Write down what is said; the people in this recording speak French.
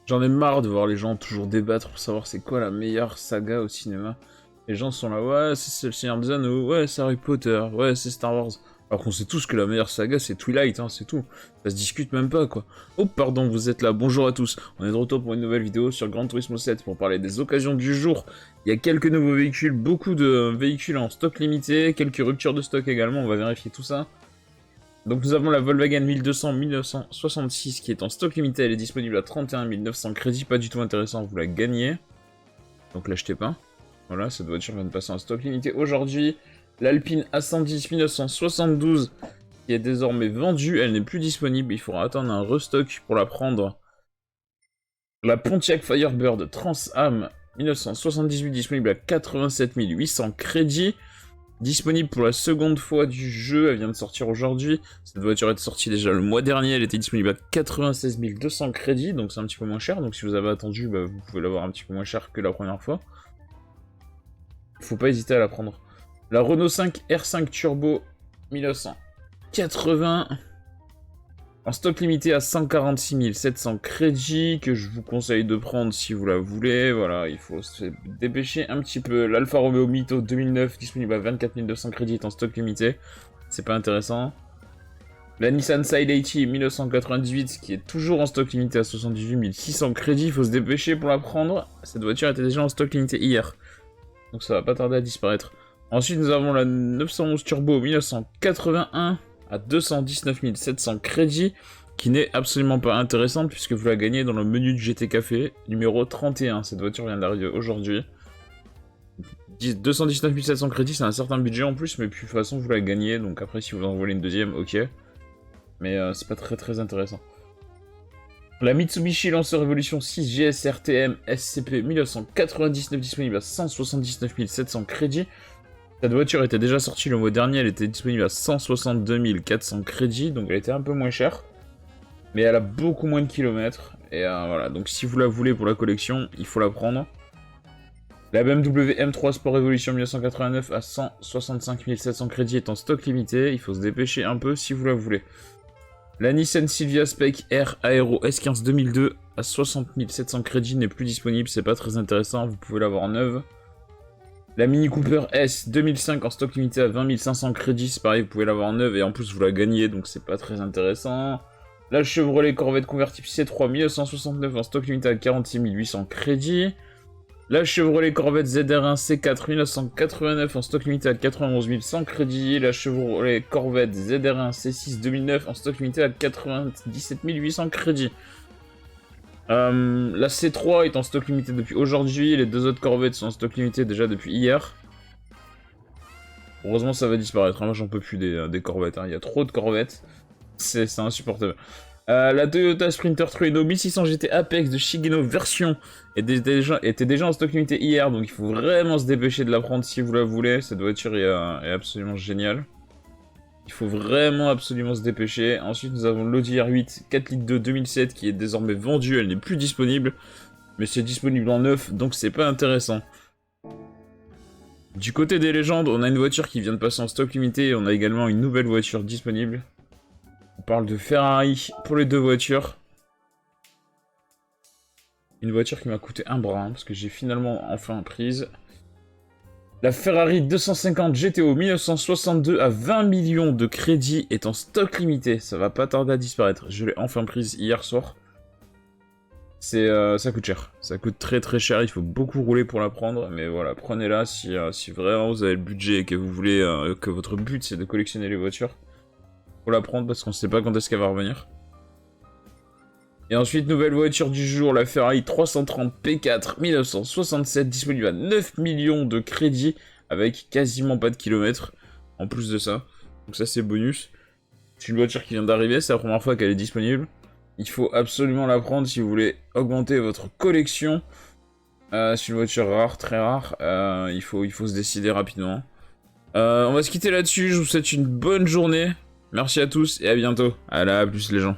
J'en ai marre de voir les gens toujours débattre pour savoir c'est quoi la meilleure saga au cinéma. Les gens sont là, ouais, c'est le Seigneur des Anneaux, ouais, c'est Harry Potter, ouais, c'est Star Wars. Alors qu'on sait tous que la meilleure saga, c'est Twilight, hein, c'est tout. Ça se discute même pas, quoi. Oh, pardon, vous êtes là, bonjour à tous. On est de retour pour une nouvelle vidéo sur Gran Turismo 7 pour parler des occasions du jour. Il y a quelques nouveaux véhicules, beaucoup de véhicules en stock limité, quelques ruptures de stock également, on va vérifier tout ça. Donc nous avons la Volkswagen 1200 1966 qui est en stock limité, elle est disponible à 31 900 crédits, pas du tout intéressant, vous la gagnez. Donc l'achetez pas. Voilà, cette voiture vient de passer en stock limité aujourd'hui. L'Alpine A110 1972 qui est désormais vendue, elle n'est plus disponible, il faudra attendre un restock pour la prendre. La Pontiac Firebird Trans Am 1978 disponible à 87 800 crédits. Disponible pour la seconde fois du jeu, elle vient de sortir aujourd'hui. Cette voiture est sortie déjà le mois dernier, elle était disponible à 96 200 crédits, donc c'est un petit peu moins cher. Donc si vous avez attendu, bah, vous pouvez l'avoir un petit peu moins cher que la première fois. Faut pas hésiter à la prendre. La Renault 5 R5 Turbo 1980 en stock limité à 146 700 crédits que je vous conseille de prendre si vous la voulez. Voilà, il faut se dépêcher un petit peu. L'Alfa Romeo Mito 2009 disponible à 24 200 crédits est en stock limité. C'est pas intéressant. La Nissan Side 80 1998 qui est toujours en stock limité à 78 600 crédits. Il faut se dépêcher pour la prendre. Cette voiture était déjà en stock limité hier. Donc ça va pas tarder à disparaître. Ensuite, nous avons la 911 Turbo 1981 à 219 700 crédits, qui n'est absolument pas intéressante puisque vous la gagnez dans le menu du GT Café, numéro 31. Cette voiture vient d'arriver aujourd'hui. 219 700 crédits, c'est un certain budget en plus, mais puis de toute façon, vous la gagnez, donc après, si vous en voulez une deuxième, ok. Mais c'est pas très intéressant. La Mitsubishi Lancer Evolution 6 GS RTM SCP 1999 disponible à 179 700 crédits. Cette voiture était déjà sortie le mois dernier, elle était disponible à 162 400 crédits, donc elle était un peu moins chère. Mais elle a beaucoup moins de kilomètres, et voilà, donc si vous la voulez pour la collection, il faut la prendre. La BMW M3 Sport Evolution 1989 à 165 700 crédits est en stock limité, il faut se dépêcher un peu si vous la voulez. La Nissan Silvia Spec R Aero S15 2002 à 60 700 crédits n'est plus disponible, c'est pas très intéressant, vous pouvez l'avoir neuve. La Mini Cooper S 2005 en stock limité à 20 500 crédits, c'est pareil, vous pouvez l'avoir neuve et en plus vous la gagnez, donc c'est pas très intéressant. La Chevrolet Corvette convertible C3 1969 en stock limité à 46 800 crédits. La Chevrolet Corvette ZR1 C4 1989 en stock limité à 91 100 crédits. La Chevrolet Corvette ZR1 C6 2009 en stock limité à 97 800 crédits. La C3 est en stock limité depuis aujourd'hui, les deux autres Corvettes sont en stock limité déjà depuis hier. Heureusement ça va disparaître, hein. Moi j'en peux plus des Corvettes, hein. Il y a trop de Corvettes, c'est insupportable. La Toyota Sprinter Trueno 1600 GT Apex de Shigeno version était déjà en stock limité hier, donc il faut vraiment se dépêcher de la prendre si vous la voulez, cette voiture est absolument géniale. Il faut vraiment absolument se dépêcher. Ensuite, nous avons l'Audi R8 4 litres 2 2007 qui est désormais vendue. Elle n'est plus disponible. Mais c'est disponible en neuf, donc c'est pas intéressant. Du côté des légendes, on a une voiture qui vient de passer en stock limité. Et on a également une nouvelle voiture disponible. On parle de Ferrari pour les deux voitures. Une voiture qui m'a coûté un bras, hein, parce que j'ai finalement enfin prise. La Ferrari 250 GTO 1962 à 20 millions de crédits est en stock limité. Ça va pas tarder à disparaître. Je l'ai enfin prise hier soir. Ça coûte cher. Ça coûte très cher. Il faut beaucoup rouler pour la prendre. Mais voilà, prenez-la si vraiment vous avez le budget et que vous voulez que votre but c'est de collectionner les voitures. Faut la prendre parce qu'on sait pas quand est-ce qu'elle va revenir. Et ensuite, nouvelle voiture du jour, la Ferrari 330 P4 1967, disponible à 9 millions de crédits, avec quasiment pas de kilomètres, en plus de ça. Donc ça, c'est bonus. C'est une voiture qui vient d'arriver, c'est la première fois qu'elle est disponible. Il faut absolument la prendre si vous voulez augmenter votre collection. C'est une voiture rare, très rare. Il faut se décider rapidement. On va se quitter là-dessus, je vous souhaite une bonne journée. Merci à tous et à bientôt. Allez, à plus les gens.